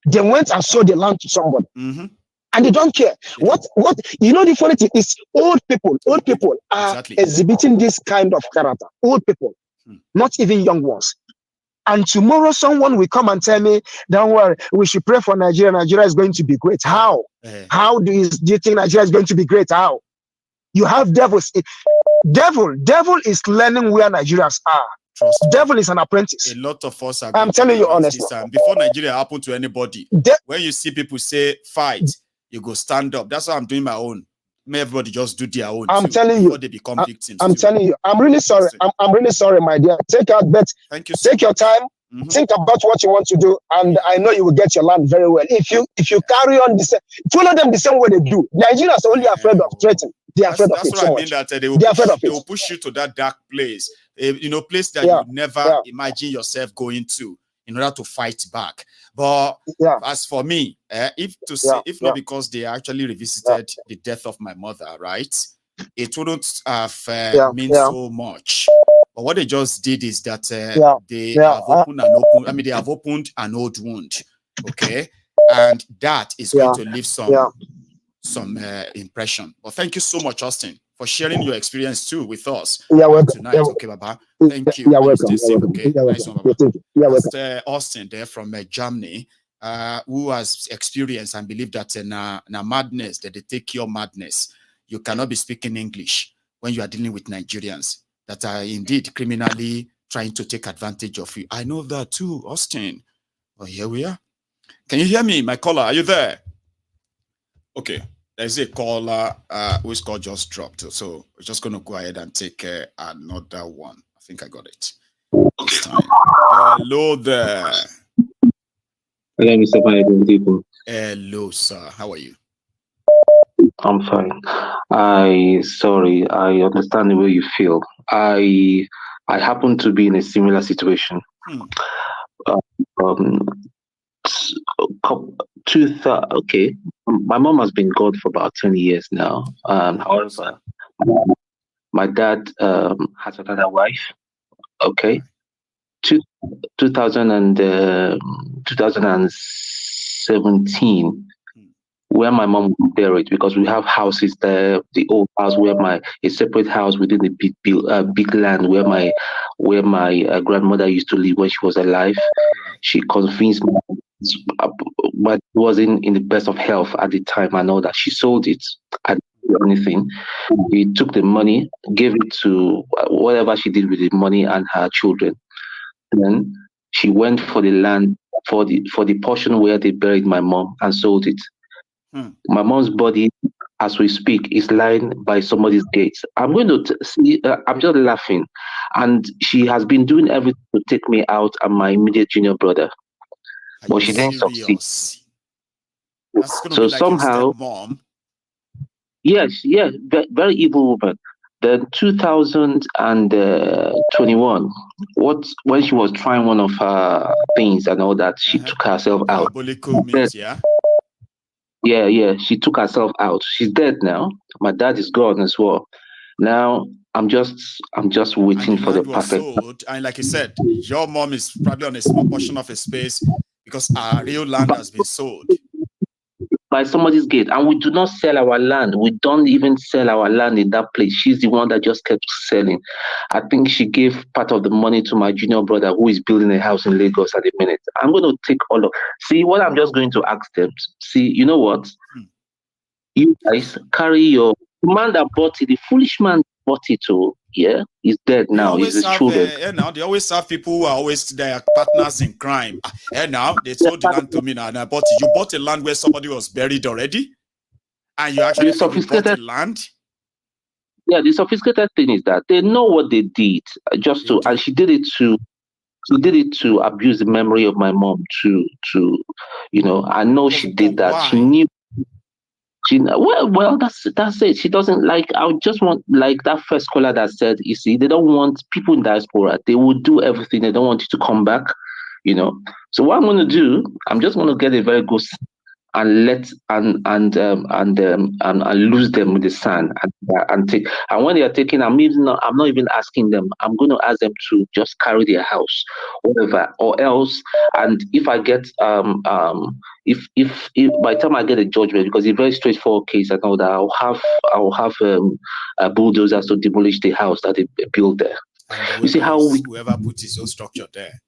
They went and sold the land to somebody. Mm-hmm. And they don't care. What the funny thing is old people are exhibiting this kind of character. Old people, not even young ones. And tomorrow someone will come and tell me, don't worry, we should pray for Nigeria. Nigeria is going to be great. How? How do you think Nigeria is going to be great? How? You have devils. Devil is learning where Nigerians are. Devil is an apprentice. A lot of us are. I'm telling you honestly. Before Nigeria happened to anybody, when you see people say fight, you go stand up. That's how I'm doing my own. May everybody just do their own. I'm telling you, they become victims. I'm telling you, I'm really sorry. I'm really sorry, my dear. Take your time. Mm-hmm. Think about what you want to do, and I know you will get your land very well. If you carry on follow them the same way they do. Nigerians are only afraid of threatening. They are afraid of it. That's what I mean. That they will push you to that dark place, place that you never imagine yourself going to in order to fight back. But as for me, if not because they actually revisited the death of my mother, right, it wouldn't have meant so much. But what they just did is that they have opened an old wound, okay, and that is going to leave some impression. But thank you so much, Austin, for sharing your experience too with us tonight. Okay, Baba. Thank you. Welcome. Okay, nice one, Baba. That's Austin there from Germany, who has experienced and believed that na madness, that they take your madness. You cannot be speaking English when you are dealing with Nigerians that are indeed criminally trying to take advantage of you. I know that too, Austin. Well, here we are. Can you hear me, my caller? Are you there? Okay. There's a caller whose call just dropped. So we're just going to go ahead and take another one. I think I got it this time. Hello there. Hello, Mr. People. Hello, sir. How are you? I'm fine. I understand the way you feel. I happen to be in a similar situation. Okay, my mom has been gone for about 10 years now. However, my dad has another wife. Okay, 2017. Where my mom was buried, because we have houses there. The old house a separate house within the big land where my grandmother used to live when she was alive. She convinced me, but wasn't in the best of health at the time. I know that she sold it. I didn't do anything. He took the money, gave it to whatever she did with the money and her children. And then she went for the land for the portion where they buried my mom and sold it. My mom's body, as we speak, is lying by somebody's gates. I'm going to see. I'm just laughing, and she has been doing everything to take me out and my immediate junior brother, but she didn't succeed. So somehow, yes, very evil woman. Then 2021, when she was trying one of her things and all that, she took herself out. Yeah, she took herself out. She's dead now. My dad is gone as well. Now I'm just waiting for the perfect. And like you said, your mom is probably on a small portion of a space because our real land has been sold by somebody's gate, and we do not sell our land. We don't even sell our land in that place. She's the one that just kept selling. I think she gave part of the money to my junior brother who is building a house in Lagos at the minute. I'm going to take all of. See what I'm just going to ask them. See, you know what? You guys carry your man that bought it. The foolish man bought it too. Yeah, he's dead now. He's his children. Now they always have people who are always their partners in crime. Now they sold the land to me now, and I bought it. You bought a land where somebody was buried already, and you actually bought the land. Yeah, the sophisticated thing is that they know what they did and she did it to abuse the memory of my mom. I know she did that. Why? She knew. Well, that's it. She doesn't like. I just want like that first caller that said, you see, they don't want people in diaspora. They will do everything. They don't want you to come back. So what I'm going to do, I'm just going to get a very good and lose them with the sand and take. And when they are taking, I'm not even asking them. I'm going to ask them to just carry their house, whatever, or else. And if I get if by the time I get a judgment, because it's a very straightforward case and all that, I'll have bulldozers to demolish the house that they built there. And you see how whoever put his own structure there.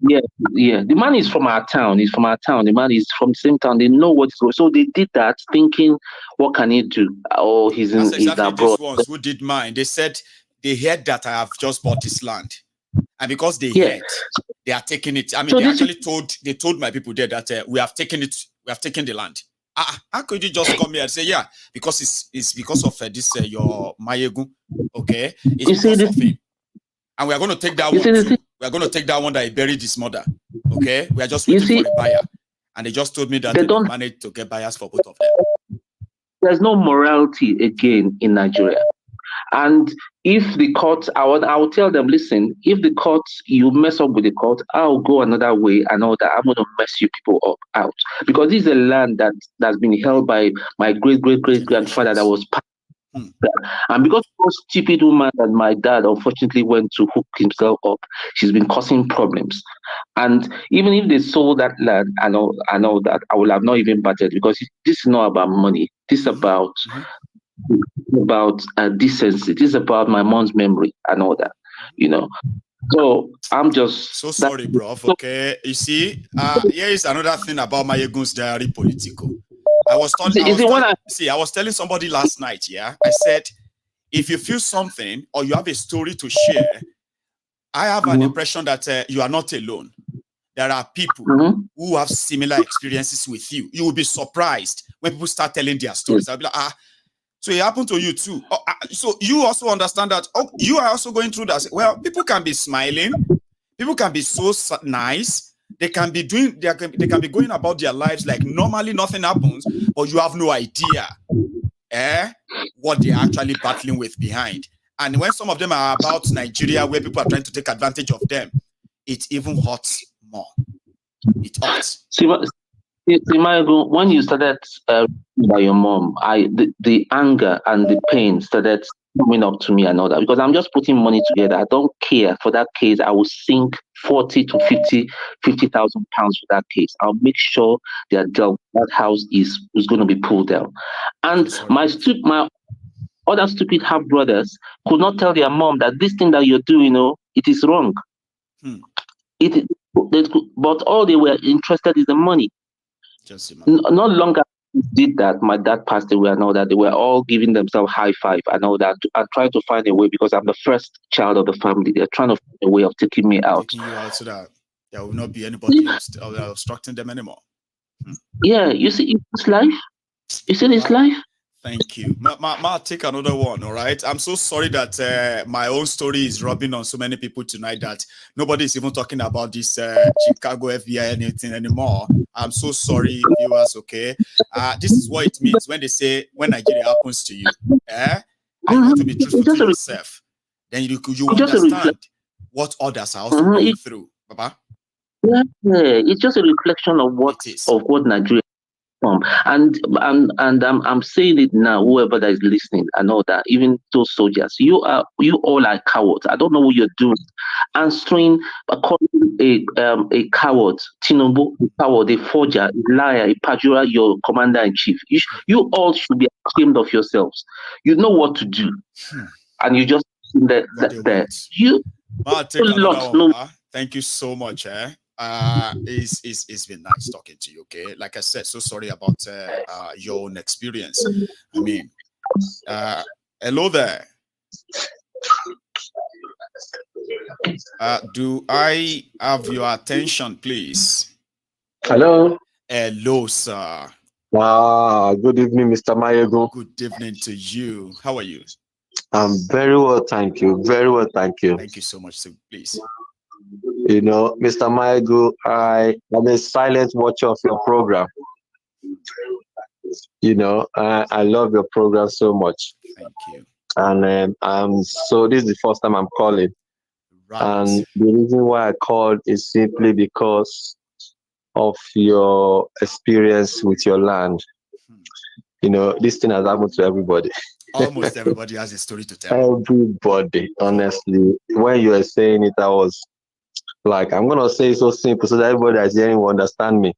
Yeah. The man is from our town. He's from our town. The man is from the same town. They know what's going. So they did that, thinking, what can he do? Oh, he's in. That's exactly he's abroad. These ones who did mine. They said they heard that I have just bought this land, and because they heard, they are taking it. I mean, so they actually told my people there that we have taken it. We have taken the land. How could you just come here and say, yeah, because it's because of this your Mayegun, okay? It's because of him. And we are going to take that one too. We are going to take that one that he buried his mother. Okay? We are just waiting for a buyer. And they just told me that they don't manage to get buyers for both of them. There's no morality again in Nigeria. And if the court, I will tell them, listen, if the court, you mess up with the court, I'll go another way and all that. I'm going to mess you people up out. Because this is a land that's been held by my great-great-great-grandfather that was and because of the stupid woman that my dad unfortunately went to hook himself up, she's been causing problems. And even if they sold that land and all that, I would have not even batted, because this is not about money. This is about decency. This is about my mom's memory and all that, So I'm just so sorry, bro. Okay, you see, here is another thing about Mayegun's diary political. I was telling somebody last night, I said, if you feel something or you have a story to share, I have an impression that you are not alone. There are people who have similar experiences with you. You will be surprised when people start telling their stories. I'll be like, so it happened to you too. So you also understand that you are also going through that. Well, people can be smiling. People can be so nice. They can be going about their lives like normally nothing happens, but you have no idea what they're actually battling with behind. And when some of them are about Nigeria, where people are trying to take advantage of them, it even hurts more. It hurts. See, when you started by your mom, the anger and the pain started coming up to me and all that, because I'm just putting money together. I don't care for that case. I will sink 40 to 50,000 pounds for that case. I'll make sure that house is going to be pulled down. And my other stupid half brothers could not tell their mom that this thing that you're doing, it is wrong. But all they were interested is the money. Not long after we did that, my dad passed away and all that. They were all giving themselves high five and all that, and trying to find a way, because I'm the first child of the family. They're trying to find a way of taking me out. Taking you out so that there will not be anybody obstructing them anymore. Yeah, you see, it's life. You see, it's life. Thank you. Ma, take another one, all right? I'm so sorry that my own story is rubbing on so many people tonight that nobody is even talking about this Chicago FBI anything anymore. I'm so sorry, viewers, okay? This is what it means when they say, when Nigeria happens to you, and you want to be truthful to yourself, then you understand what others are also going through, Baba. Yeah, it's just a reflection of what Nigeria. And I'm saying it now, whoever that is listening and all that, even those soldiers, you all are cowards. I don't know what you're doing. Answering, calling a coward, Tinubu, a coward, a forger, a liar, a perjurer, your commander-in-chief. You all should be ashamed of yourselves. You know what to do. And you just there. Thank you so much. It's been nice talking to you. Okay, like I said, so sorry about your own experience. I mean, hello there. Do I have your attention, please? Hello. Hello, sir. Wow. Good evening, Mr. Mayego. Good evening to you. How are you? I'm very well, thank you. Very well, thank you. Thank you so much. So please. Mr. Mayego, I am a silent watcher of your program. I love your program so much. Thank you. And so this is the first time I'm calling. Right. And the reason why I called is simply because of your experience with your land. This thing has happened to everybody. Almost everybody has a story to tell. Everybody, honestly. When you were saying it, I was like, I'm gonna say it so simple so that everybody that's hearing will understand me.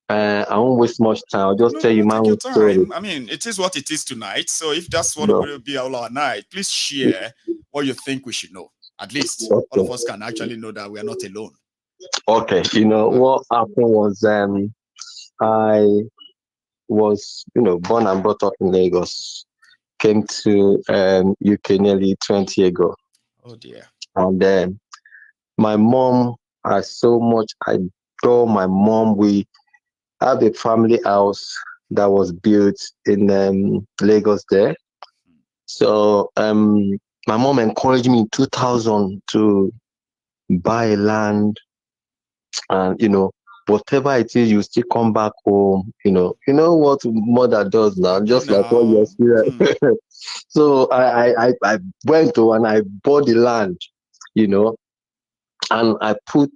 I won't waste much time. I'll just tell you my own story. I mean, it is what it is tonight. So if that's what will be our night, please share what you think we should know. At least all of us can actually know that we are not alone. Okay. What happened was I was, born and brought up in Lagos. Came to UK nearly 20 years ago. Oh dear. And then my mom, I so much adore my mom. We have a family house that was built in Lagos there. So my mom encouraged me in 2000 to buy land, and whatever it is, you still come back home. You know what mother does now, just like what you're saying. So I went to and I bought the land, and I put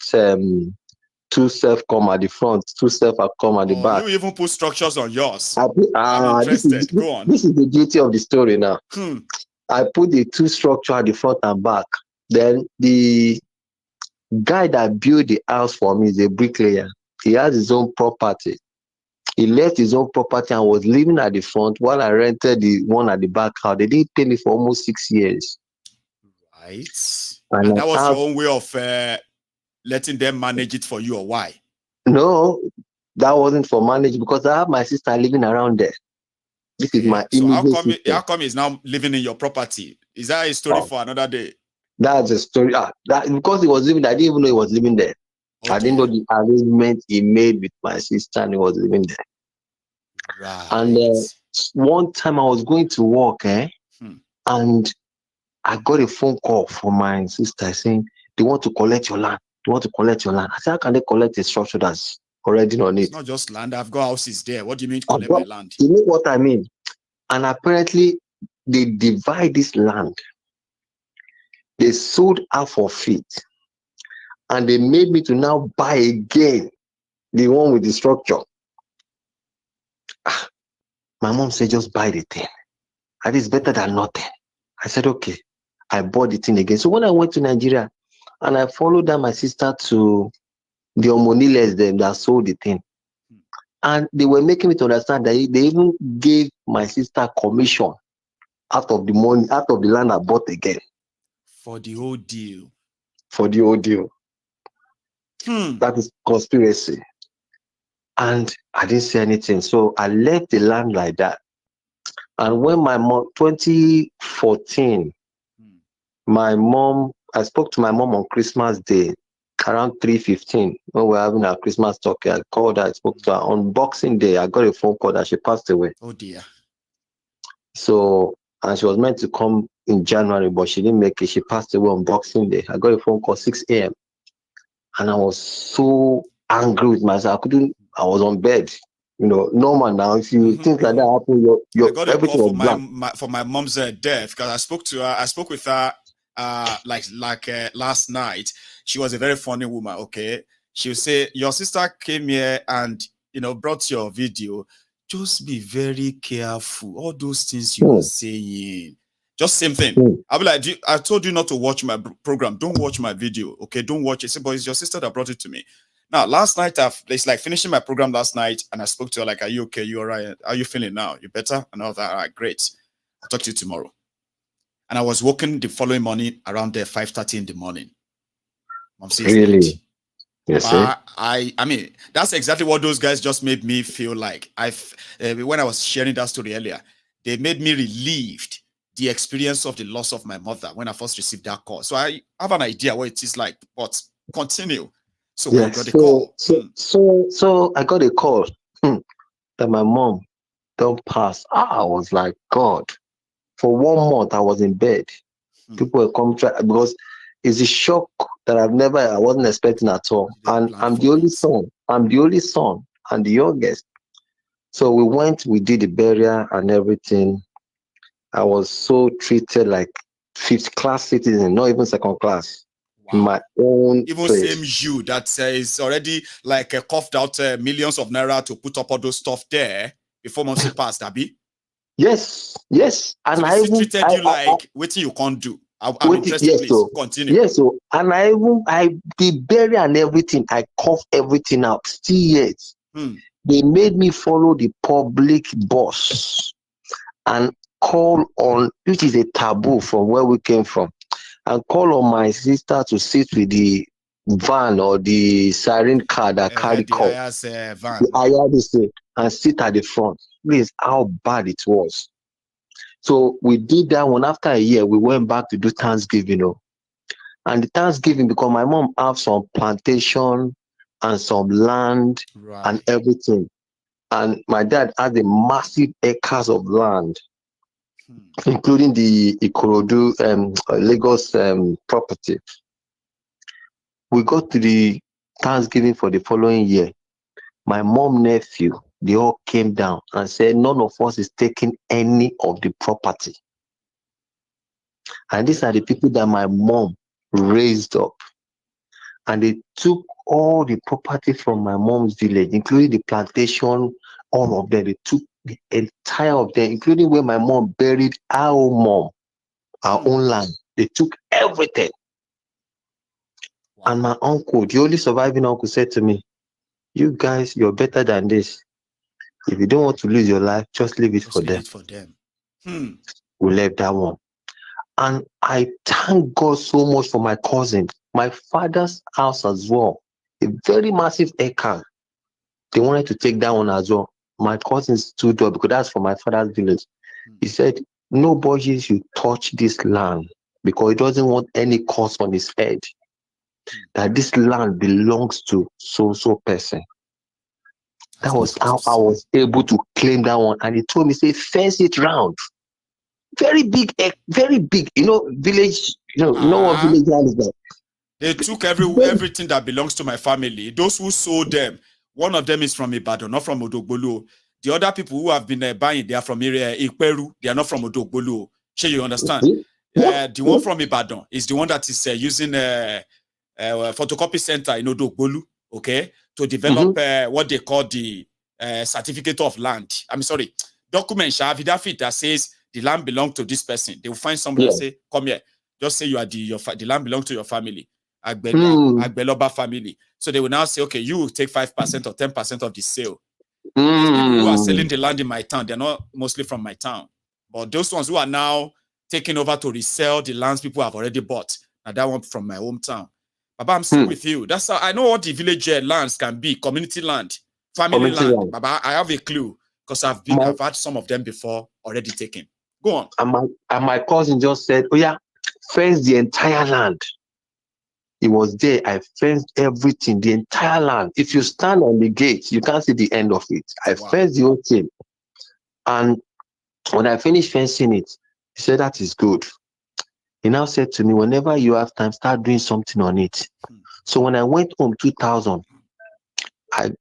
2 self-com at the front, 2 self-com at the back. You even put structures on yours. I'm interested. Go on. This is the beauty of the story now. I put the 2 structure at the front and back. Then the guy that built the house for me is a bricklayer. He has his own property. He left his own property and was living at the front while I rented the one at the back house. They didn't pay me for almost 6 years. Right. And that was your own way of letting them manage it for you, or why? No, that wasn't for managing because I have my sister living around there. This is my immediate sister. How come he's now living in your property? Is that a story for another day? That's a story. That because he was living there, I didn't even know he was living there. I didn't know the arrangement he made with my sister and he was living there. Right. And one time I was going to work, and I got a phone call from my sister saying they want to collect your land. They want to collect your land. I said, how can they collect a structure that's already on it? It's not just land. I've got houses there. What do you mean collect my land? You know what I mean? And apparently they divide this land. They sold half of it. And they made me to now buy again the one with the structure. My mom said, just buy the thing. And it's better than nothing. I said, okay. I bought the thing again. So when I went to Nigeria and I followed down my sister to the Omoniles them that sold the thing. And they were making me to understand that they even gave my sister commission out of the money, out of the land I bought again. For the whole deal. For the whole deal. That is conspiracy. And I didn't say anything. So I left the land like that. And when my mom, 2014, I spoke to my mom on Christmas Day, around 3:15, when we were having our Christmas talk. I called her, I spoke to her. On Boxing Day, I got a phone call that she passed away. Oh dear. So, and she was meant to come in January, but she didn't make it. She passed away on Boxing Day. I got a phone call 6 a.m. And I was so angry with myself. I was on bed. Normal now. If you think like that happen, I got a call for my mom's death because I spoke with her last night. She was a very funny woman. Okay, she would say your sister came here and brought your video. Just be very careful. All those things you are saying, just same thing. I'll be like, I told you not to watch my program. Don't watch my video. Okay, don't watch it. Say, but it's your sister that brought it to me. Now, last night, it's like finishing my program last night, and I spoke to her like, are you okay? You all right? How are you feeling now? You better? And all that. All right, great. I'll talk to you tomorrow. And I was woken the following morning around there, 5:30 in the morning. Mom says, really? Yes, I mean, that's exactly what those guys just made me feel like. When I was sharing that story earlier, they made me relieved the experience of the loss of my mother when I first received that call. So I have an idea what it is like, but continue. So when you got the call. So I got a call that my mom don't pass. I was like, God, for 1 month I was in bed. People were coming because it's a shock that I wasn't expecting at all. And I'm the only son. I'm the only son and the youngest. So we did the burial and everything. I was so treated like 5th class citizen, not even 2nd class. in my own even place. Same you that is already like coughed out millions of naira to put up all those stuff there before Momsi passed, Abi? Yes. And so I even treated you like waiting you can't do. I'm interested, yes, please. so Continue. yes, so and I the bury and everything, I cough everything out. Still yet. They made me follow the public bus and call on, which is a taboo from where we came from, and call on my sister to sit with the van or the siren car that carry call. Van. The IRDC, and sit at the front. Please, how bad it was. So we did that one. After a year, we went back to do Thanksgiving. And the Thanksgiving, because my mom have some plantation and some land and everything. And my dad had a massive acres of land, including the Ikorodu, Lagos property. We got to the Thanksgiving for the following year. My mom, nephew, they all came down and said none of us is taking any of the property. And these are the people that my mom raised up. And they took all the property from my mom's village, including the plantation, all of them. They took the entire of them, including where my mom buried our own mom, our own land. They took everything. And my uncle, the only surviving uncle, said to me, "You guys, you're better than this. If you don't want to lose your life, just leave it for them." We left that one. And I thank God so much for my cousin, my father's house as well, a very massive acre. They wanted to take that one as well. My cousin stood up because that's from my father's village. He said, nobody should touch this land because he doesn't want any curse on his head. That this land belongs to so person. That was how I was able to claim that one. And he told me, say, fence it round. Very big, village, you know what village land is like. They took everything that belongs to my family. Those who sold them, one of them is from Ibadan, not from Odogbolo. The other people who have been buying, they are from Ikperu. They are not from Odogbolo. Sure, you understand? The one from Ibadan is the one that is using a photocopy center in Odogbolo, okay, to develop what they call the certificate of land. I'm sorry, document affidavit that says the land belongs to this person. They will find somebody and say, "Come here, just say you are the land belongs to your family." Agbeloba family. So they will now say, okay, you will take 5% or 10% of the sale. These people who are selling the land in my town, they're not mostly from my town. But those ones who are now taking over to resell the lands people have already bought. Now that one from my hometown. Baba, I'm still with you. That's how I know what the village lands can be. Community land, family land. Baba, I have a clue because I've had some of them before already taken. Go on. And my cousin just said, oh yeah, fence the entire land. It was there. I fenced everything, the entire land. If you stand on the gate, you can't see the end of it. I fenced the whole thing. And when I finished fencing it, he said, that is good. He now said to me, whenever you have time, start doing something on it. So when I went home 2000,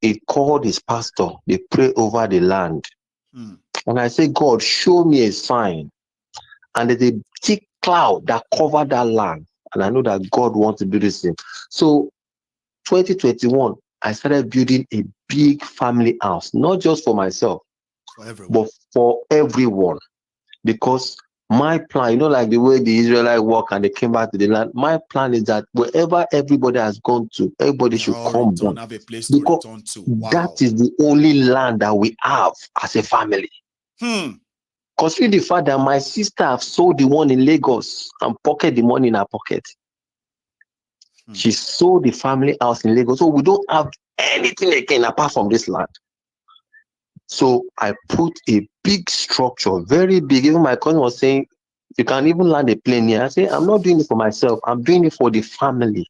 he called his pastor. They prayed over the land. And I said, God, show me a sign. And there's a thick cloud that covered that land. And I know that God wants to do this thing. So 2021, I started building a big family house, not just for myself, but for everyone. Because my plan, like the way the Israelites walk and they came back to the land, my plan is that wherever everybody has gone to, everybody should come back. Have a place to return to. Wow. That is the only land that we have as a family. Considering the fact that my sister have sold the one in Lagos and pocket the money in her pocket. She sold the family house in Lagos. So we don't have anything again apart from this land. So I put a big structure, very big. Even my cousin was saying, you can even land a plane here. I say, I'm not doing it for myself. I'm doing it for the family.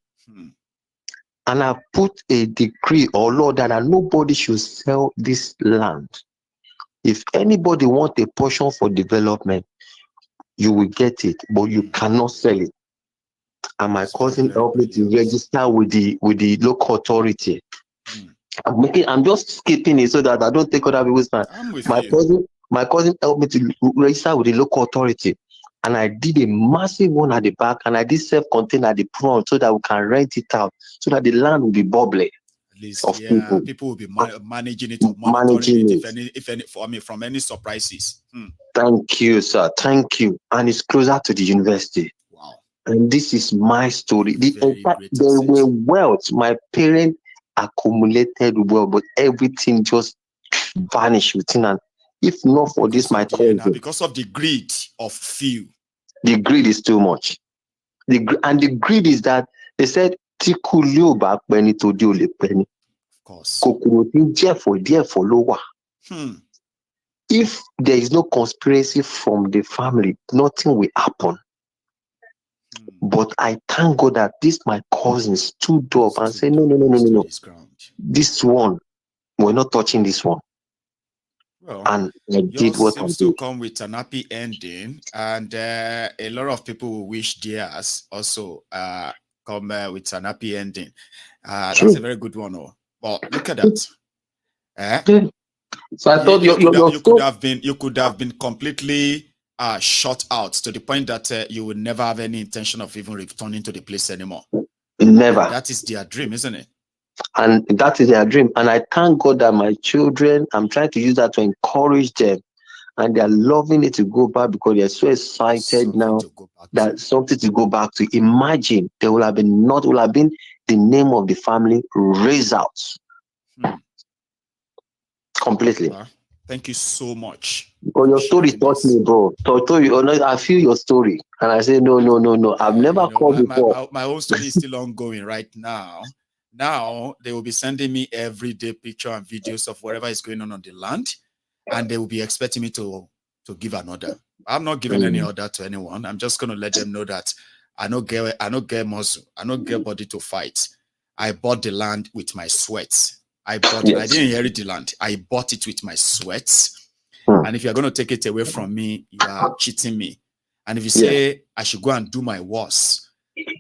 And I put a decree or law that nobody should sell this land. If anybody wants a portion for development, you will get it, but you cannot sell it. And my cousin helped me to register with the local authority. I'm just skipping it so that I don't take other people's time. My cousin helped me to register with the local authority. and I did a massive one at the back, and I did self-contained at the front so that we can rent it out, so that the land will be bubbly. At least, yeah, people will be managing it or monitoring it, if any, for me, from any surprises. Thank you, sir. Thank you. And it's closer to the university. Wow. And this is my story. There were wealth. My parents accumulated wealth, but everything just vanished within. And if not for this, my cousin. Because of the greed of few. The greed is too much. And the greed is that they said, of course. If there is no conspiracy from the family, nothing will happen. But I thank God that my cousin stood up and said, no. This one, we're not touching this one. Well, and I did what seems to come with an happy ending, and a lot of people will wish theirs also come with an happy ending. That's a very good one. Oh, well, look at that. So I thought you could have been completely shut out to the point that you would never have any intention of even returning to the place anymore. Never. And that is their dream, isn't it? And that is their dream. And I thank God that my children, I'm trying to use that to encourage them. And they're loving it to go back because they're so excited now that something to go back to. Imagine there will have been the name of the family raised out. Completely. Thank you so much. Because your story taught me, bro. I feel your story. And I say, no. I've never called before. My whole story is still ongoing right now. Now, they will be sending me everyday picture and videos of whatever is going on the land. And they will be expecting me to give an order. I'm not giving any order to anyone. I'm just going to let them know that I don't get muscle. I don't get body to fight. I bought the land with my sweat. I didn't inherit the land. I bought it with my sweat. And if you're going to take it away from me, you are cheating me. And if you say I should go and do my worst,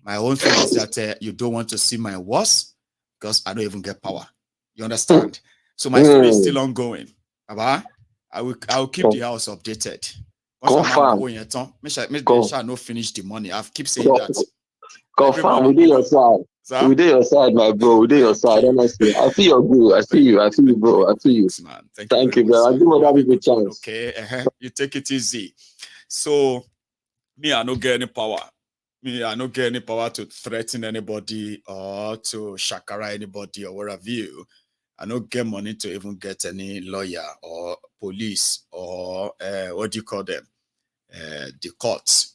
my own thing is that you don't want to see my worst because I don't even get power. You understand? So my story is still ongoing. I will keep the house updated. Once I no finish the money. I keep saying that. Confirm, we do your side. Sir? We do your side, my bro. We do your side. Honestly, I feel your bro. I see you, bro. I see you. Man. Thank you, bro. I'll give other people a chance. Okay, you take it easy. So, me, I don't get any power. I don't get any power to threaten anybody or to shakara anybody or whatever you. I don't get money to even get any lawyer or police or what do you call them? The courts.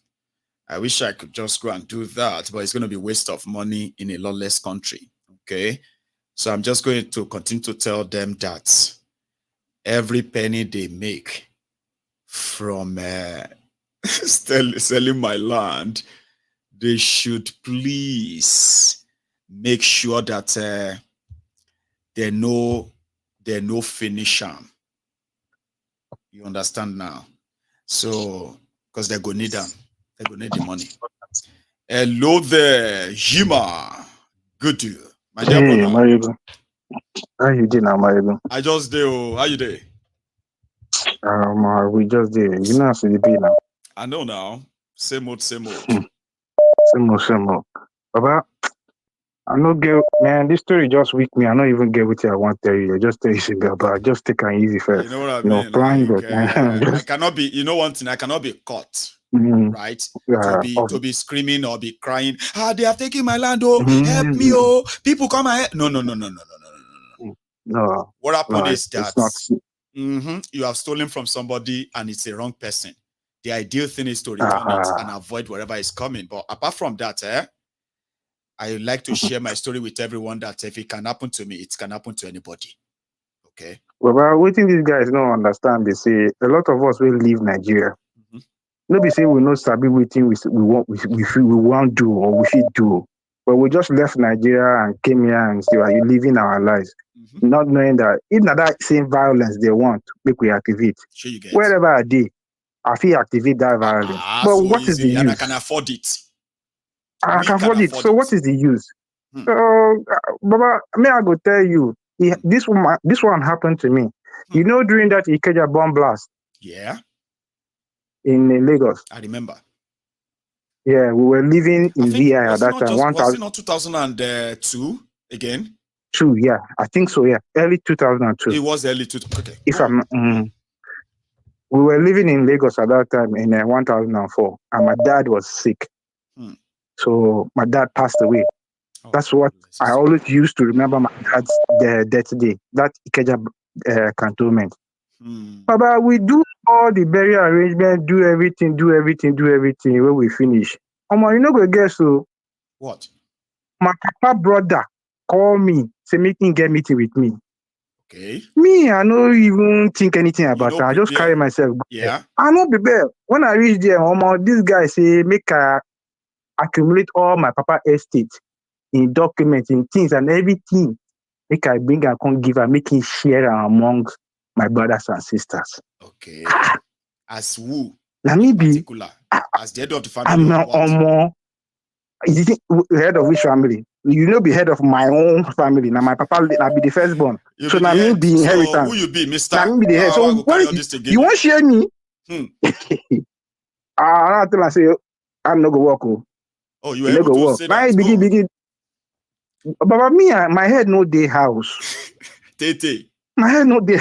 I wish I could just go and do that, but it's going to be a waste of money in a lawless country. Okay. So I'm just going to continue to tell them that every penny they make from selling my land, they should please make sure that they know finish them. You understand now? So, because they're going to need them. They're going to need the money. Hello there, Jima. Good to you. My dear brother. How you doing now, Maribu? I just do. How you doing? We just did. You know how to be now. I know now. Same old. Same old. Baba, I no get, man, this story just weak me. I don't even get what I want to tell you. I just tell you, but just take it easy first. You know what I mean? I cannot be, you know one thing, I cannot be caught. Right? To be screaming or be crying. They have taken my land, help me, people come ahead. No. No. What happened is that you have stolen from somebody and it's a wrong person. The ideal thing is to return it and avoid whatever is coming. But apart from that, I like to share my story with everyone that if it can happen to me, it can happen to anybody. Okay. Well, what these guys don't understand, they say a lot of us will leave Nigeria. Nobody say we not sabi waiting we want do or we should do. But we just left Nigeria and came here and say, are you living our lives? Not knowing that if not that same violence they want, make we activate. Sure you get. Wherever I did, I feel activate that violence. But so what is the use? And I can afford it. I can afford it. So what is the use? Baba, I go tell you, this one happened to me. You know, during that Ikeja bomb blast. Yeah. In Lagos. I remember. Yeah, we were living in VI at was that time. Was it not 2002 again? Two, yeah, I think so. Yeah, early 2002. It was early 2002. Okay. If I'm, we were living in Lagos at that time in 1004, and my dad was sick. So my dad passed away. Oh, that's what I always used to remember my dad's death day. That Ikeja cantonment. Baba, we do all the burial arrangement, do everything. When we finish, you know, go guess so. What? My papa brother call me, say make him get meeting with me. Okay. Me, I don't even think anything about it. I just carry myself. Yeah. I not prepare. When I reach there, this guy say make I accumulate all my papa estate in documents, in things and everything. Make I bring and come give and make him share amongst my brothers and sisters. Okay. As who? Now me be as the head of the family. I'm is it head of which family? You know, be head of my own family. Now my papa, I be the firstborn. So now me be inheritance. So who you be, Mister? Now me be the head. So what you want share me? I tell I say I'm not go work. Oh, you able to say that? Begin. But me, my head no day house. Tete. My head no day.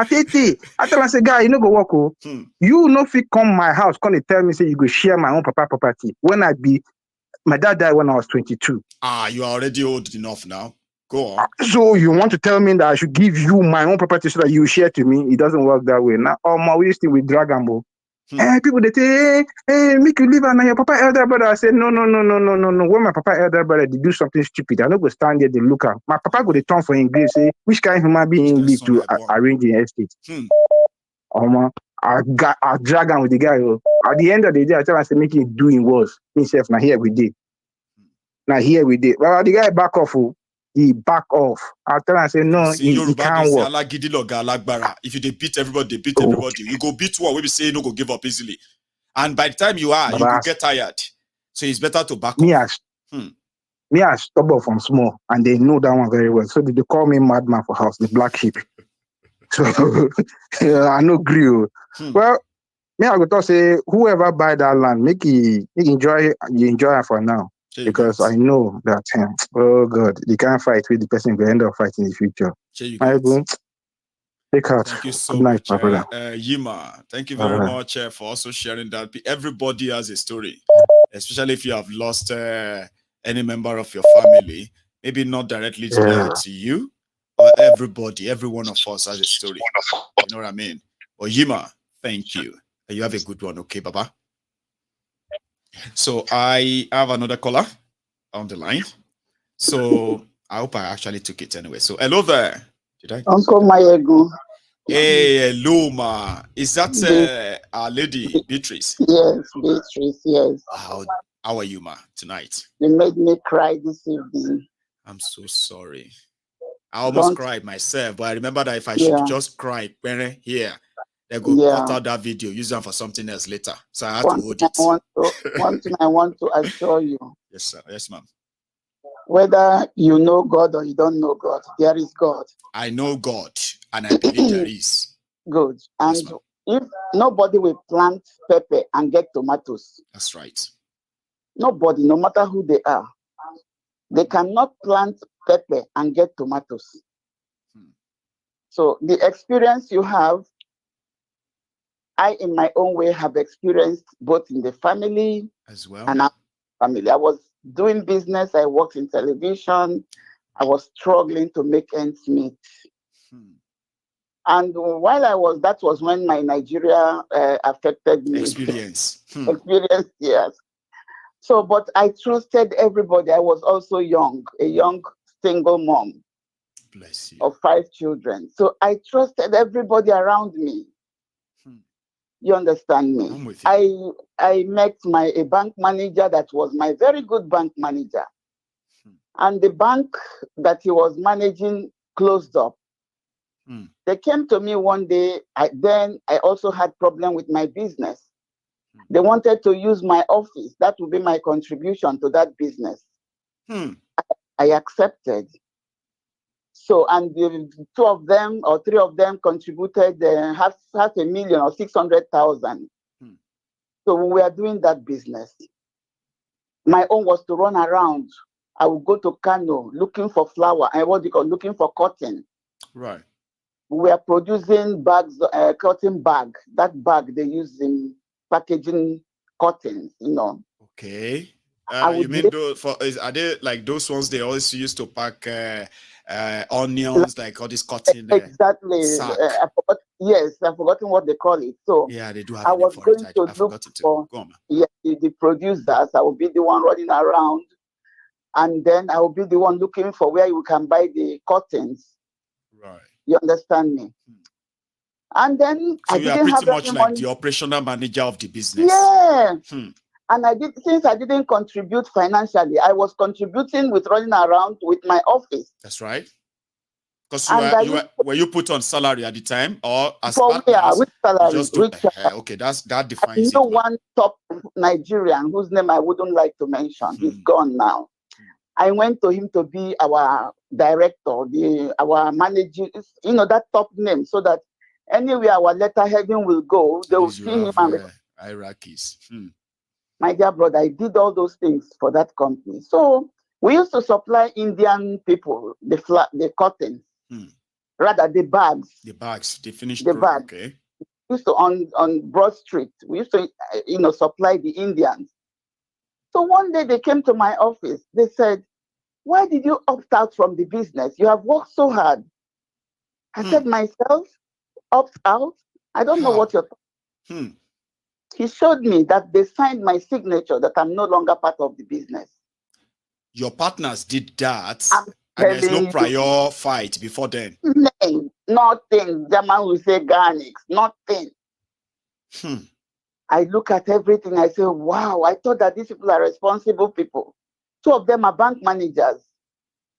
Tete. I tell I say, guy, you no go work. You no fit come my house. Come and tell me say you go share my own papa property. When my dad died when I was 22. You are already old enough now. Go on. So you want to tell me that I should give you my own property so that you share to me? It doesn't work that way. Now, we still with Dragon Ball. People they say, hey, make you live and your papa elder brother. I said, no. When my papa elder brother they do something stupid, I don't go stand there, they look at. My papa go they turn for him grave, say, which kind of human being live to arrange the estate? I drag him with the guy. At the end of the day, I tell him, I say, make him do him worse. Himself, now here we did. Well, the guy back off. He back off. I tell him, I say, no, he can't work. If you beat everybody, they beat everybody. You go beat one, we say no go give up easily. And by the time you are, you go get tired. So it's better to back off. Me, I stubborn from small, and they know that one very well. So they call me madman for house, the black sheep. So I no agree. Well, me, I go to say, whoever buy that land, make he enjoy it for now. Because I know that, oh God, they can't fight with the person will end up fighting in the future. I go, take out. Thank you so Good night, much, my brother. Yima. Thank you very much for also sharing that. Everybody has a story, especially if you have lost any member of your family, maybe not directly to you, but every one of us has a story. You know what I mean? Well, Yima, thank you. You have a good one, okay, Baba? So I have another caller on the line. So I hope I actually took it anyway. So hello there. Did I? Uncle Mayegu. Hey, hello, ma. Is that our lady, Beatrice? Yes, Beatrice, yes. How are you, ma, tonight? You made me cry this evening. I'm so sorry. I almost cried myself, but I remember that if I should just cry here, they go cut out that video, use them for something else later. So I had to hold it. One thing I want to assure you. Yes, sir. Yes, ma'am. Whether you know God or you don't know God, there is God. I know God, and I believe there is. Good. And yes, if nobody will plant pepper and get tomatoes. That's right. Nobody, no matter who they are, they cannot plant pepper and get tomatoes. So the experience you have, I, in my own way, have experienced both in the family as well. And our family. I was doing business. I worked in television. I was struggling to make ends meet. And while that was when my Nigeria affected me. Experience, yes. So, but I trusted everybody. I was also young, a young single mom. Bless you. Of 5 children. So I trusted everybody around me. You understand me? I'm with you. I met a bank manager that was my very good bank manager. And the bank that he was managing closed up. They came to me one day. Then I also had problem with my business. They wanted to use my office. That would be my contribution to that business. I accepted. So, and the 2 of them or 3 of them contributed half $500,000 or 600,000. So we were doing that business. my own was to run around. I would go to Kano looking for flour and looking for cotton. Right. We are producing bags, cotton bag. That bag they use in packaging cotton, Okay. You mean are they like those ones they always used to pack onions, like all this cotton? Exactly. Sack. I've forgotten what they call it. So yeah, they do have I a name was for going it. to I look forgot it too. for Go on, man. the producers. I will be the one running around, and then I will be the one looking for where you can buy the cottons. Right. You understand me? And then so I you are didn't pretty have much any like money. the operational manager of the business. Yeah. And since I didn't contribute financially, I was contributing with running around with my office. That's right. Because were you put on salary at the time, or as partners? With salary. Okay, that defines I know it. One top Nigerian whose name I wouldn't like to mention. He's gone now. I went to him to be our director, our manager, that top name, so that anywhere our letterheading will go, they will see him. Hierarchies. My dear brother, I did all those things for that company. So we used to supply Indian people the cotton, rather the bags. The bags, the finished the product. Bags. Okay. We used to on Broad Street. We used to supply the Indians. So one day they came to my office. They said, "Why did you opt out from the business? You have worked so hard." I said, "Myself opt out? I don't know what you're talking." He showed me that they signed my signature that I'm no longer part of the business. Your partners did that, and there's no prior fight before then. Nothing. German will say garnish. Nothing. I look at everything. I say, wow, I thought that these people are responsible people. Two of them are bank managers,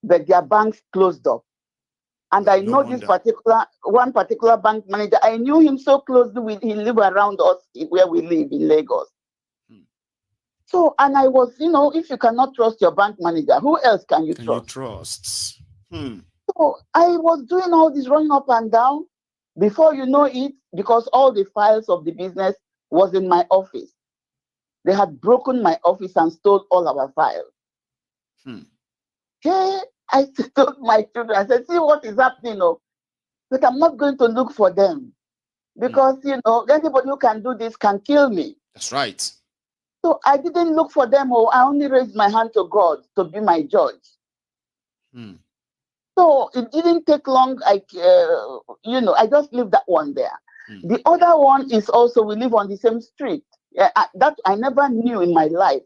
but their banks closed up. And I know this one particular bank manager. I knew him so closely. He lived around us where we live in Lagos. So, and I was, if you cannot trust your bank manager, who else can you trust? So I was doing all this running up and down. Before you know it, because all the files of the business was in my office. They had broken my office and stole all our files. Hey, I told my children, I said, see what is happening, but I'm not going to look for them. Because, anybody who can do this can kill me. That's right. So I didn't look for them. I only raised my hand to God to be my judge. So it didn't take long. I just leave that one there. The other one is also, we live on the same street. That I never knew in my life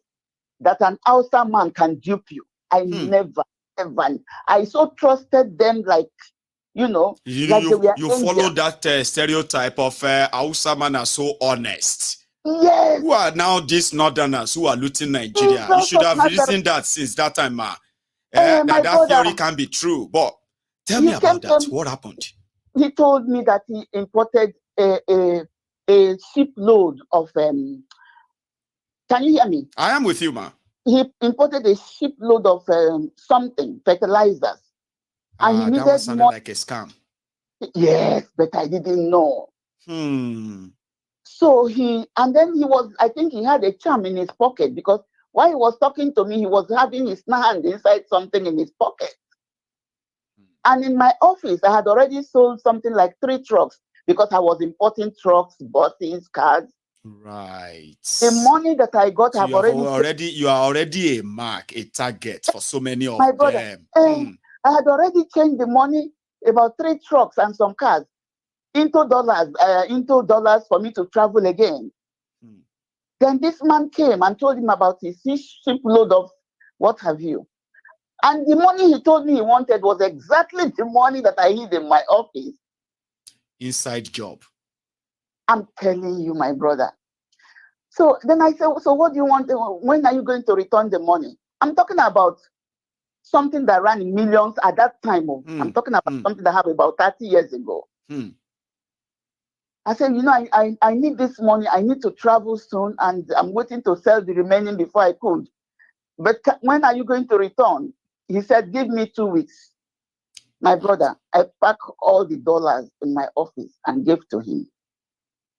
that an Hausa man can dupe you. I never, ever. I so trusted them you follow that stereotype of Hausa man are so honest. Yes. Who are now these northerners who are looting Nigeria? You should have reasoned that since that time, that theory can be true. But tell me about that. What happened? He told me that he imported a shipload of can you hear me? I am with you, ma. He imported a shipload of fertilizers. And he needed that was sounding like a scam. Yes, but I didn't know. So I think he had a charm in his pocket, because while he was talking to me, he was having his hand inside something in his pocket. And in my office, I had already sold something like 3 trucks, because I was importing trucks, buses, cars. Right. The money that I got, so you are already a mark, a target for so many of them. I had already changed the money, about 3 trucks and some cars, into dollars for me to travel again. Then this man came and told him about his shipload of what have you. And the money he told me he wanted was exactly the money that I hid in my office. Inside job. I'm telling you, my brother. So then I said, so what do you want? When are you going to return the money? I'm talking about something that ran in millions at that time. I'm talking about something that happened about 30 years ago. I said, I need this money. I need to travel soon, and I'm waiting to sell the remaining before I could. But when are you going to return? He said, give me 2 weeks. My brother, I packed all the dollars in my office and gave to him.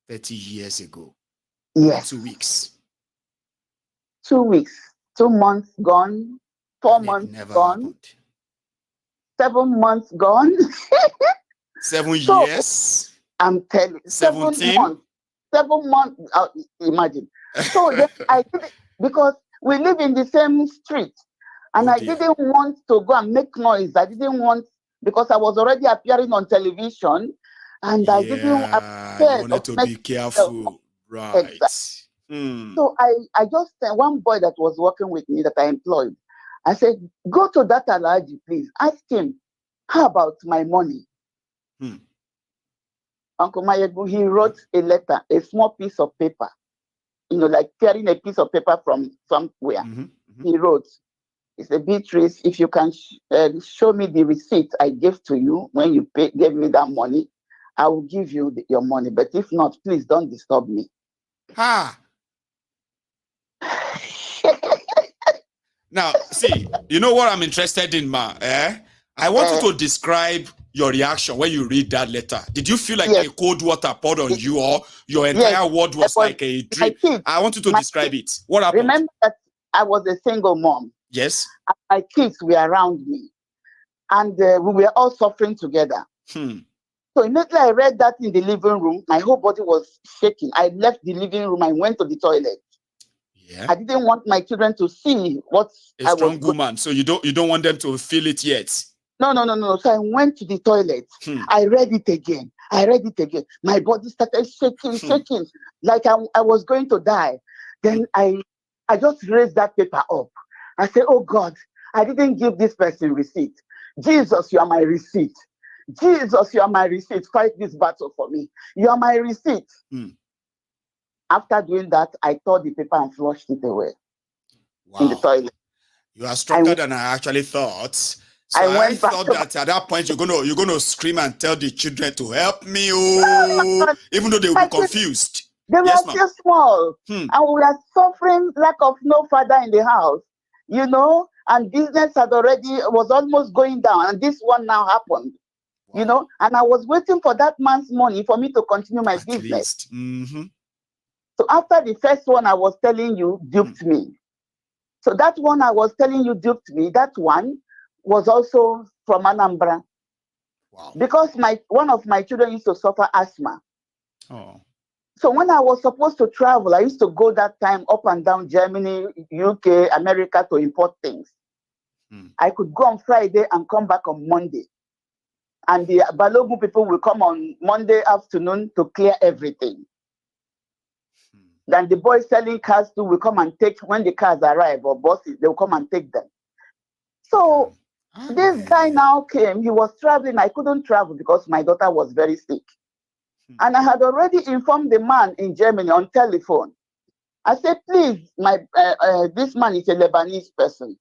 30 years ago. Yes. 2 weeks. 2 weeks. 2 months gone, 4 months gone, happened. 7 months gone. 7 years. I'm telling you, 17 months. 7 months. Imagine. So then I did it because we live in the same street, and I didn't want to go and make noise. I didn't want, because I was already appearing on television, and I didn't. You wanted to be careful, right? Exactly. So I just sent one boy that was working with me that I employed. I said, go to that Alhaji, please. Ask him, how about my money? Uncle Mayebu, he wrote a letter, a small piece of paper, like tearing a piece of paper from somewhere. He wrote, he said, Beatrice, if you can show me the receipt I gave to you when you gave me that money, I will give you your money. But if not, please don't disturb me. Now, see, you know what I'm interested in, ma? I want you to describe your reaction when you read that letter. Did you feel like a cold water poured on you, or your entire world was like a dream? I want you to describe it. What happened? Remember that I was a single mom. Yes. And my kids were around me. And we were all suffering together. So immediately I read that in the living room, my whole body was shaking. I left the living room and went to the toilet. Yeah. I didn't want my children to see what a strong woman. So you don't want them to feel it yet. No. So I went to the toilet. I read it again. My body started shaking, like I was going to die. Then I just raised that paper up. I said, oh God, I didn't give this person receipt. Jesus, you are my receipt. Jesus, you are my receipt. Fight this battle for me. You are my receipt. After doing that, I tore the paper and flushed it away in the toilet. You are stronger than I actually thought. So I thought that at that point you're gonna scream and tell the children to help me, even though they will be confused. They were still small, and we were suffering lack of no father in the house, and business was almost going down, and this one now happened, and I was waiting for that man's money for me to continue my business. So after the first one I was telling you duped me. So that one I was telling you duped me. That one was also from Anambra. Wow. Because one of my children used to suffer asthma. Oh. So when I was supposed to travel, I used to go that time up and down Germany, UK, America to import things. I could go on Friday and come back on Monday. And the Balogun people will come on Monday afternoon to clear everything. Then the boys selling cars too will come and take, when the cars arrive or buses, they will come and take them. So this guy now came, he was traveling. I couldn't travel because my daughter was very sick. And I had already informed the man in Germany on telephone. I said, please, this man is a Lebanese person.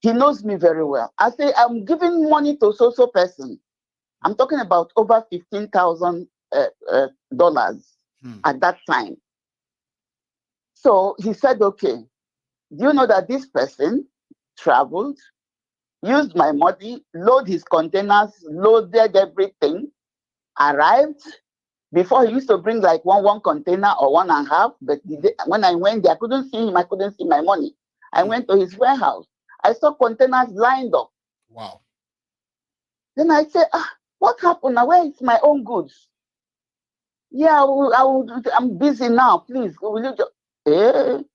He knows me very well. I say, I'm giving money to so person. I'm talking about over $15,000 at that time. So he said, okay, do you know that this person traveled, used my money, loaded his containers, loaded everything, arrived. Before he used to bring like one container or 1.5, but when I went there, I couldn't see him, I couldn't see my money. I went to his warehouse. I saw containers lined up. Wow. Then I said, what happened now? Where is my own goods? Yeah, I'm busy now, please. Will you just... That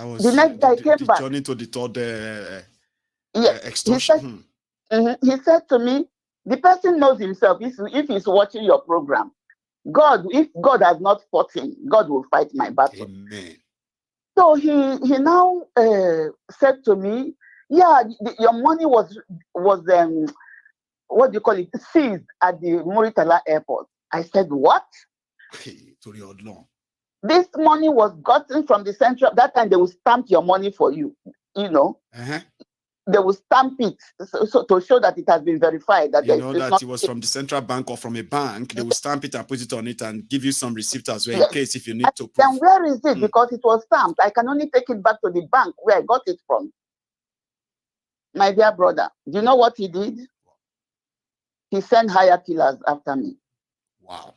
was the next guy came back. Journey to the third extortion. He said to me, the person knows himself. If he's watching your program, if God has not fought him, God will fight my battle. Amen. So he now said to me, yeah, your money was what do you call it, seized at the Muritala airport. I said, what? This money was gotten from the central. That time they will stamp your money for you, They will stamp it so to show that it has been verified. That it was from the central bank or from a bank. They will stamp it and put it on it and give you some receipt as well in case if you need to prove. Then where is it? Because it was stamped. I can only take it back to the bank where I got it from. My dear brother, do you know what he did? He sent hire killers after me. Wow.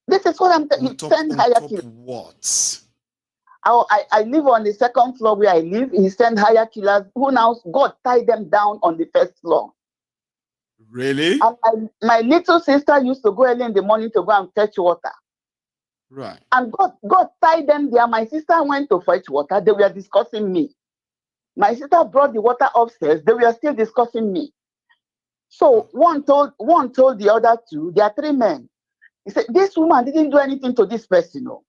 This is what I'm saying. He sent hire killers. What? I live on the second floor where I live. He sent hire killers who now God tied them down on the first floor. Really? And my little sister used to go early in the morning to go and fetch water. Right. And God tied them there. My sister went to fetch water. They were discussing me. My sister brought the water upstairs. They were still discussing me. So one told the other two, there are three men. He said, this woman didn't do anything to this person. No.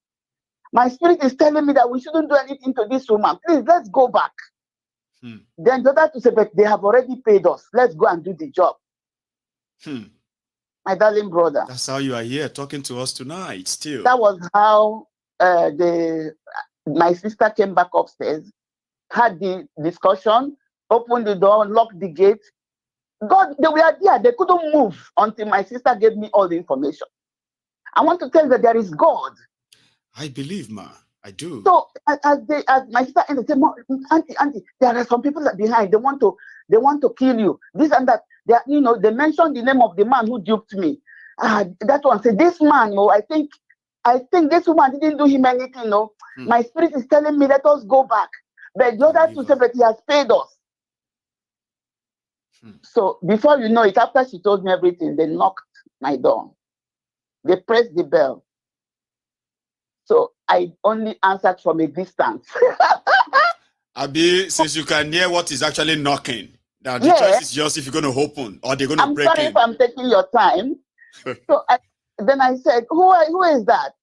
My spirit is telling me that we shouldn't do anything to this woman. Please, let's go back. Then the other two said, but they have already paid us. Let's go and do the job. My darling brother. That's how you are here talking to us tonight still. That was how my sister came back upstairs, had the discussion, opened the door, locked the gate. God, they were there. They couldn't move until my sister gave me all the information. I want to tell you that there is God. I believe, ma. I do. So as my sister ended, they said, Auntie, there are some people that behind. They want to kill you. This and that. They mentioned the name of the man who duped me. That one said, this man, I think this woman didn't do him anything. No, my spirit is telling me, let us go back. But the other two said that he has paid us. So before you know it, after she told me everything, they knocked my door. They pressed the bell. So I only answered from a distance. Abi, since you can hear what is actually knocking, now the choice is yours if you're going to open or they're going to break in. I'm sorry if I'm taking your time. So then I said, who is that?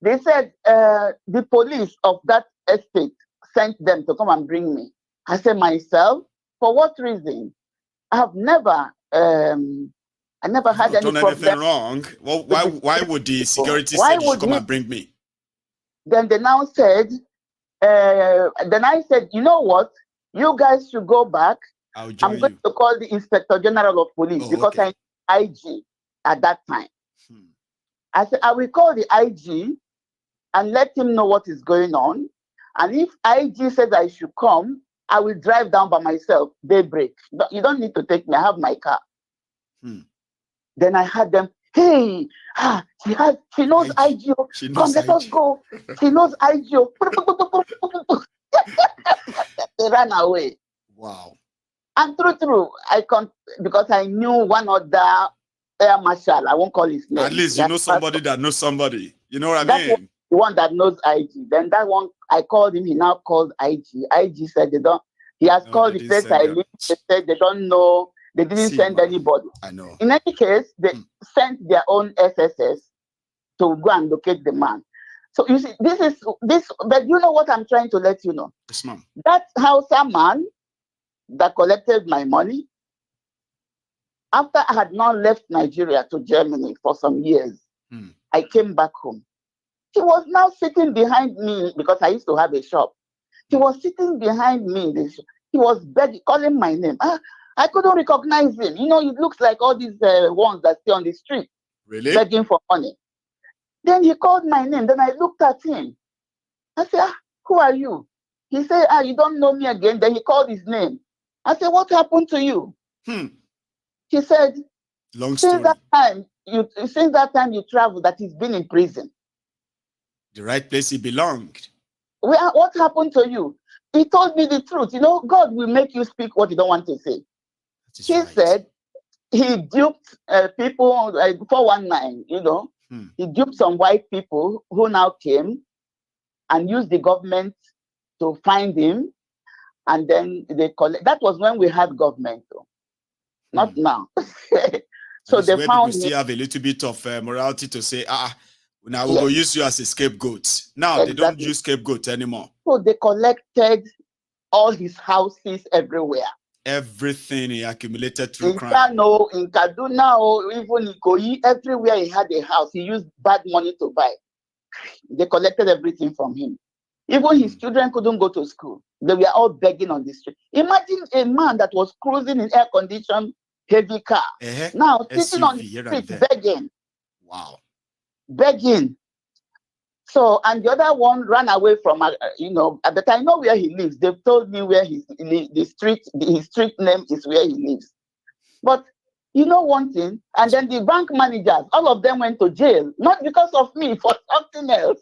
They said, the police of that estate sent them to come and bring me. I said, myself? For what reason? I have never had any problem. Anything wrong. Well, why would the security say you should come and bring me? Then they now said, then I said, you know what? You guys should go back. I'm going to call the Inspector General of Police because I'm IG at that time. I said, I will call the IG and let him know what is going on. And if IG says I should come, I will drive down by myself, daybreak. You don't need to take me. I have my car. Then I had them, hey, she knows IG. Come, let us go. She knows IG. They ran away. Wow. And true, because I knew one other air marshal. I won't call his name. At least you know somebody that knows somebody. You know what I mean? The one that knows IG. Then that one, I called him. He now called IG. IG said he has called the place I live. They said they don't know. They didn't send anybody. I know. In any case, they sent their own SSS to go and locate the man. So you see, this. But you know what I'm trying to let you know? Yes, ma'am. That Hausa man that collected my money, after I had not left Nigeria to Germany for some years, I came back home. He was now sitting behind me because I used to have a shop. He was sitting behind me. He was begging, calling my name. I couldn't recognize him. You know, it looks like all these ones that stay on the street, begging for money. Then he called my name. Then I looked at him. I said, who are you? He said, you don't know me again. Then he called his name. I said, what happened to you? He said, since that time you traveled, that he's been in prison. The right place he belonged. What happened to you? He told me the truth. You know, God will make you speak what you don't want to say. He said he duped people, 419, you know. He duped some white people who now came and used the government to find him. And then they collect. That was when we had government, though. Not now. So they found people still have a little bit of morality to say, now we'll go use you as a scapegoat. Now they don't use scapegoat anymore. So they collected all his houses everywhere. Everything he accumulated through crime. Kano, in Kaduna, or even in Ikoyi, everywhere he had a house, he used bad money to buy. They collected everything from him. Even his children couldn't go to school. They were all begging on the street. Imagine a man that was cruising in air-conditioned heavy car. Now sitting on the street begging. Wow. Begging. So, and the other one ran away from, but I know where he lives. They've told me where his street name is where he lives. But you know one thing, and then the bank managers, all of them went to jail, not because of me, for something else.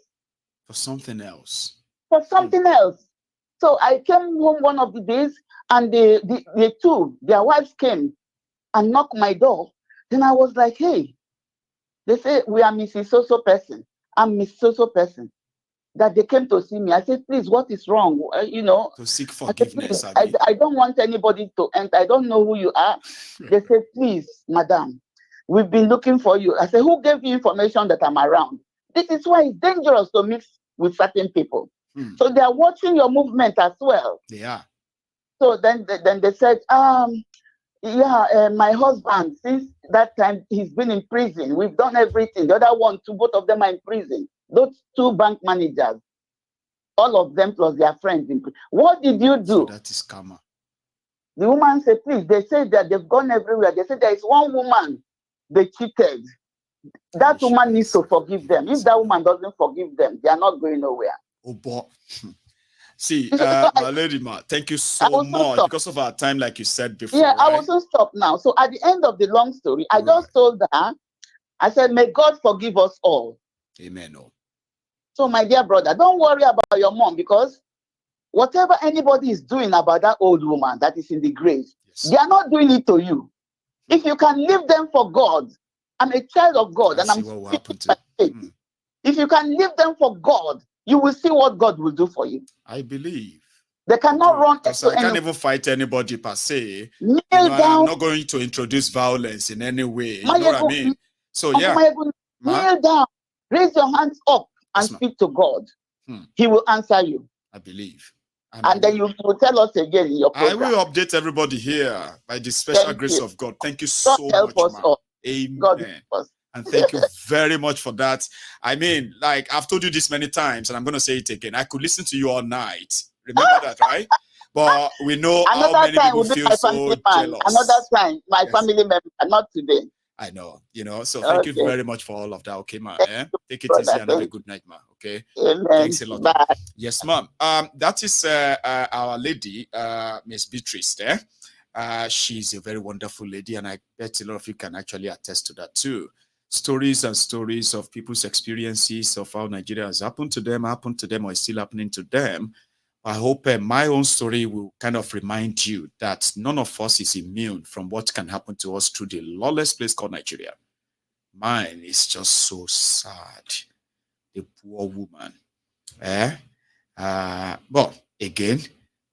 For something else. for something else. So I came home one of the days, and the two, their wives came and knocked my door. Then I was like, hey, they say, we are Mrs. So-so person. I'm Miss So-so person. That they came to see me. I said, please, what is wrong? To seek forgiveness. I don't want anybody to enter. I don't know who you are. They said, please, madam, we've been looking for you. I said, who gave you information that I'm around? This is why it's dangerous to mix with certain people. So they are watching your movement as well. Yeah. So then they said, my husband, since that time, he's been in prison. We've done everything. The other one, both of them are in prison. Those two bank managers, all of them plus their friends in prison. What did you do? So that is karma. The woman said, please, they say that they've gone everywhere. They said there is one woman they cheated. That woman needs to forgive them. If that woman doesn't forgive them, they are not going nowhere. Oh, boy. See, my lady, thank you so much. Because of our time, like you said before. Yeah, right? I wasn't stopped now. So at the end of the long story, I just told her, I said, may God forgive us all. Amen. Oh. So my dear brother, don't worry about your mom, because whatever anybody is doing about that old woman that is in the grave, they are not doing it to you. If you can leave them for God, I'm a child of God, and I'm speaking by faith. If you can leave them for God, you will see what God will do for you. I believe. They cannot run. Because I can't even fight anybody per se. Kneel down. I'm not going to introduce violence in any way. You know what I mean? So yeah. Kneel down. Raise your hands up and speak to God. He will answer you. I believe. And then you will tell us again in your program. I will update everybody here by the special grace of God. Thank you so much, man. Amen. God help us. And thank you very much for that. I mean, like I've told you this many times, and I'm going to say it again. I could listen to you all night. Remember that, right? But we know how many people feel so jealous. Another time, my family member, not today. I know, so thank you very much for all of that. Okay, man. Take it easy and have a good night, man. Okay. Amen. Thanks a lot. Bye. Yes, ma'am. That is our lady, Miss Beatrice there. She's a very wonderful lady, and I bet a lot of you can actually attest to that too. Stories and stories of people's experiences of how Nigeria has happened to them, or is still happening to them. I hope my own story will kind of remind you that none of us is immune from what can happen to us through the lawless place called Nigeria. Mine is just so sad. The poor woman. But again,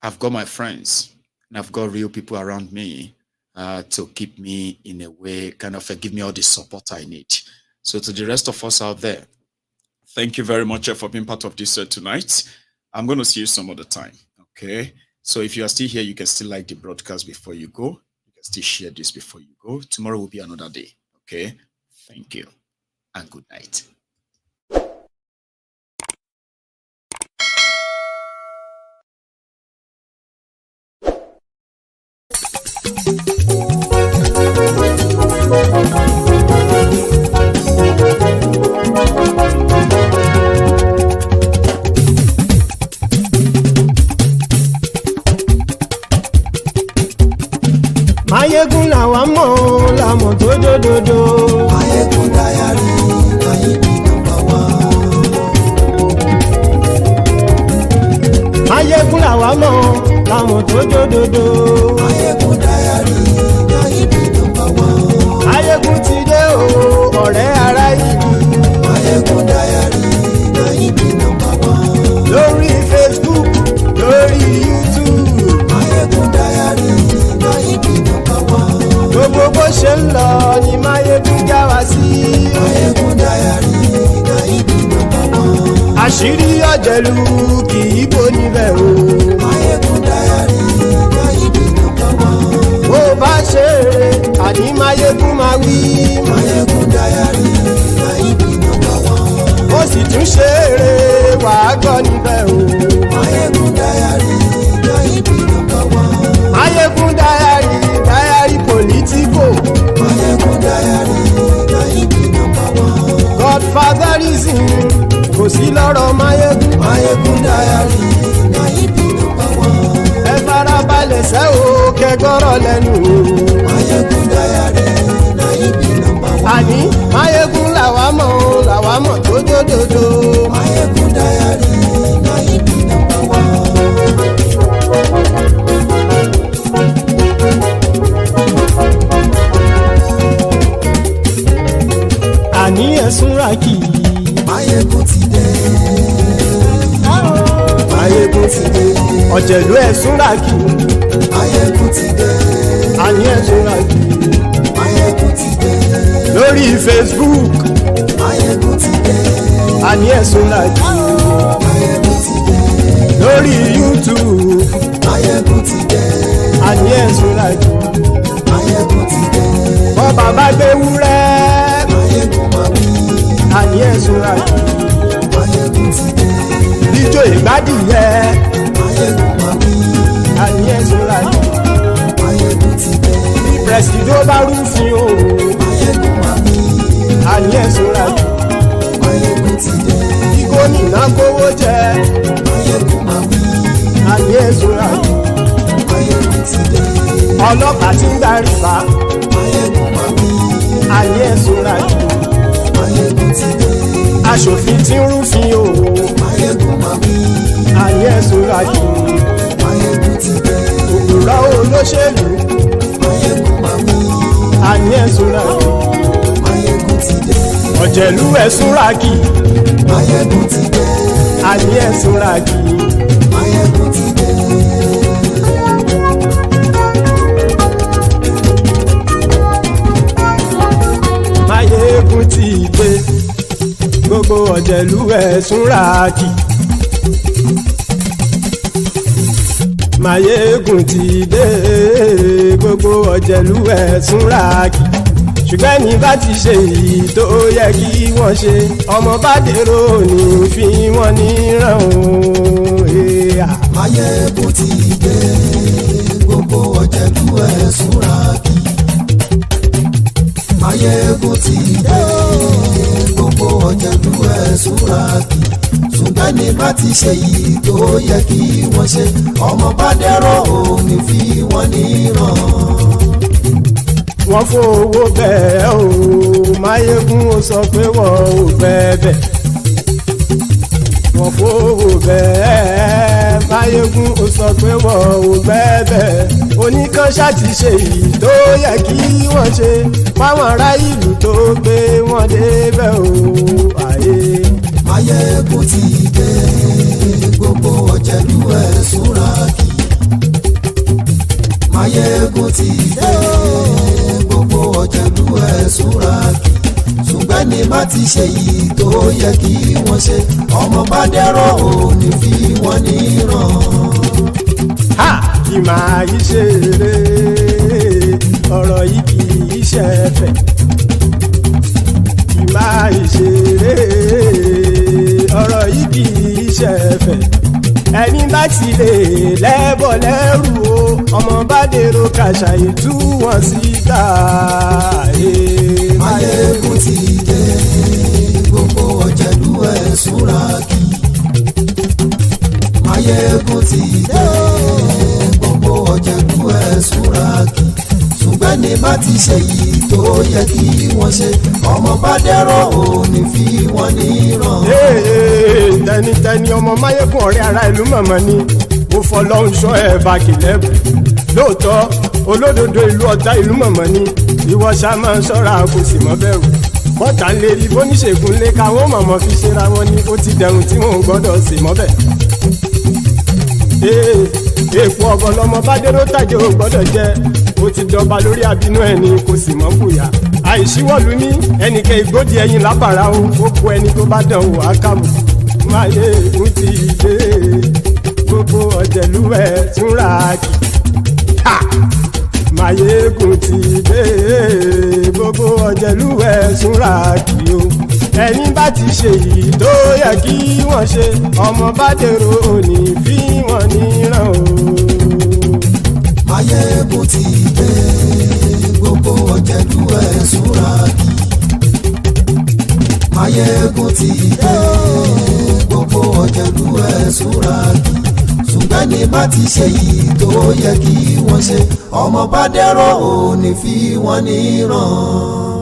I've got my friends and I've got real people around me to keep me in a way, kind of give me all the support I need. So to the rest of us out there, thank you very much for being part of this tonight. I'm going to see you some other time, okay? So if you are still here, you can still like the broadcast before you go. You can still share this before you go. Tomorrow will be another day, okay? Thank you, and good night. Mayegun làwa mọ̀ làmọ̀ tó dòdòdò. Mayegun Diary Naija #1. Mayegun làwa mọ̀ làmọ̀ tó dòdòdò. Mayegun Diary Naija #1. Mayegun ti dé o ọ̀rẹ́ ará ìlú. Mayegun Diary Naija #1. Lórí Facebook, lórí YouTube. Mayegun Diary Naija #1. Gbogbo bó ṣe ń lọ ni Mayegun já wa sí. Mayegun Diary Naija #1. Àṣírí ọ̀jẹ̀lú kì í bò níbẹ̀ o. Mayegun Diary Naija #1. Bó bá ṣe eré àní Mayegun máa wí. Mayegun Diary Naija #1. Ó sì tún ṣe eré wàá gbọ́ níbẹ̀ o. Mayegun Diary Naija #1. Mayegun Diary politico. Mayegun Diary Naija #1. Godfatherism kò sí lọ́rọ̀ Mayegun. Mayegun Diary Naija #1. Ẹ farabalẹ̀ ṣẹ́ o kẹgọ́rọ̀ lẹ́nu o. Mayegun Diary Naija #1. Àní Mayegun làwa mọ̀ tó dòdòdò. Mayegun Diary Naija #1. ẹ̀ súnra kì í. Máyégún ti dé. Máyégún ti dé. Ọ̀jẹ̀lú ẹ̀ súnra kì í. Máyégún ti dé. Àní ẹ̀ súnra kì í. Máyégún ti dé. Lórí Facebook. Máyégún ti dé. Àní ẹ̀ súnra kì í. Máyégún ti dé. Lórí YouTube. Máyégún ti dé. Àní ẹ̀ súnra kì í. Máyégún ti dé. Bọ́ bàbá gbé wúrẹ́. Máyégún máa wí. Àní ẹ̀ súnra kì í. Máyégún ti dé. Ijó ìgbádìyẹ. Máyégún máa wí. Àní ẹ̀ súnra kì í. Máyégún ti dé. Presido bá rúfin o. Máyégún máa wí. Àní ẹ̀ súnra kì í. Máyégún ti dé. Gómìnà kówó jẹ. Máyégún máa wí. Àní ẹ̀ súnra kì í. Máyégún ti dé. Ọlọ́pàá tí ń darí bá. Máyégún máa wí. Àní ẹ̀ súnra kì í. Máyégún ti dé. Aṣòfin tí ń rúfin o. Máyégún máa wí. Àní ẹ̀ súnra kì í. Máyégún ti dé. Òpùrọ́ olóṣèlú. Máyégún máa wí. Àní ẹ̀ súnra kì í. Máyégún ti dé. Ọ̀jẹ̀lú ẹ̀ súnra kì í. Máyégún ti dé. Àní ẹ̀ súnra kì í. Máyégún ti dé. Máyégún ti dé. Gbogbo ọ̀jẹ̀lú ẹ̀ súnra kì í. Máyégún ti dé. Gbogbo ọ̀jẹ̀lú ẹ̀ súnra kì í. Ṣùgbọ́n ní bá ti ṣe èyí tó yẹ kí wọ́n ṣe, ọmọ bá dèrò ní fi wọ́n níran o. Máyégún ti dé. Gbogbo ọ̀jẹ̀lú ẹ̀ súnra kì í. Máyégún ti dé. Gbogbo ọ̀jẹ̀lú ẹ̀ súnra kì í. Ṣùgbọ́n ní bá ti ṣe èyí tó yẹ kí wọ́n ṣe, ọmọ bá dèrò ní fi wọ́n níran. Wọ́n fowó bẹ́ẹ̀ o, Máyégún ó sọ pé wọ́n ò bẹ́ẹ̀. Wọ́n fowó bẹ́ẹ̀, Máyégún ó sọ pé wọ́n ò bẹ́ẹ̀. Oníkan ṣáàtì ṣe èyí tó yẹ kí wọ́n ṣe, fáwọn ará ìlú tó gbé wọn débẹ̀ o. Máyégún ti dé. Gbogbo ọ̀jẹ̀lú ẹ̀ súnra kì í. Máyégún ti dé. Gbogbo ọ̀jẹ̀lú ẹ̀ súnra kì í. Ṣùgbọ́n ní bá ti ṣe yìí tó yẹ kí wọ́n ṣe, ọmọ bá dẹ́rọ̀ ò ní fi wọ́n níran. Ha! Kì máa yí ṣeré, ọ̀rọ̀ yìí kì í ṣẹ̀fẹ̀. Kì máa yí ṣeré, ọ̀rọ̀ yìí kì í ṣẹ̀fẹ̀. Ẹni bá ti lè lẹ́bọ̀ lẹ́rù o, ọmọ bá dèrò kàṣàyè tú wọn síta. Máyégún ti dé. Gbogbo ọ̀jẹ̀lú ẹ̀ súnra kì í. Máyégún ti dé. Gbogbo ọ̀jẹ̀lú ẹ̀ súnra kì í. Ṣùgbọ́n ní bá ti ṣe yìí tó yẹ kí wọ́n ṣe, ọmọ bá dẹ́rọ̀ ò ní fi wọ́n níran. Tẹnitẹni ọmọ Máyégún ọ̀rẹ́ ara ìlú mọ̀mọ́ ni mo fọlọ́hún ṣọ́ ẹ̀ bá kìlẹ́bù. Lóòótọ́ olódodo ìlú ọ̀tá ìlú mọ̀mọ́ ni ìwọ ṣá máa ń ṣọ́ra kò sì mọ́ bẹ̀rù. Bọ́tà ń lérí bóníṣègùn lé káwọn mọ̀mọ́ fi ṣera wọn ni ó ti dẹrùn tí wọn ò gbọ́dọ̀ sì mọ́ bẹ̀. Èèpo ọ̀bọ̀n lọmọ bá dérò tàjẹ́ ò gbọ́dọ̀ jẹ́, ó ti dọba lórí àbínú ẹni kò sì mọ́ bùyà. Àìsíwọ́lu ní ẹnìkẹ́ ìgbódì ẹyin lábàrá o, ó kó ẹni tó bá dán o àkàmù. Máyégún ti dé. Gbogbo ọ̀jẹ̀lú ẹ̀ túnra kì í. Máyégún ti dé. Gbogbo ọ̀jẹ̀lú ẹ̀ túnra kì í o. Ẹni bá ti ṣe yìí tó yẹ kí wọ́n ṣe, ọmọ bá dèrò òní fi wọ́n níran o. Máyégún ti dé. Gbogbo ọ̀jẹ̀lú ẹ̀ súnra kì í. Máyégún ti dé. Gbogbo ọ̀jẹ̀lú ẹ̀ súnra kì í. Ṣùgbọ́n ní bá ti ṣe yìí tó yẹ kí wọ́n ṣe, ọmọ bá dẹ́rọ̀ ò ní fi wọ́n níran.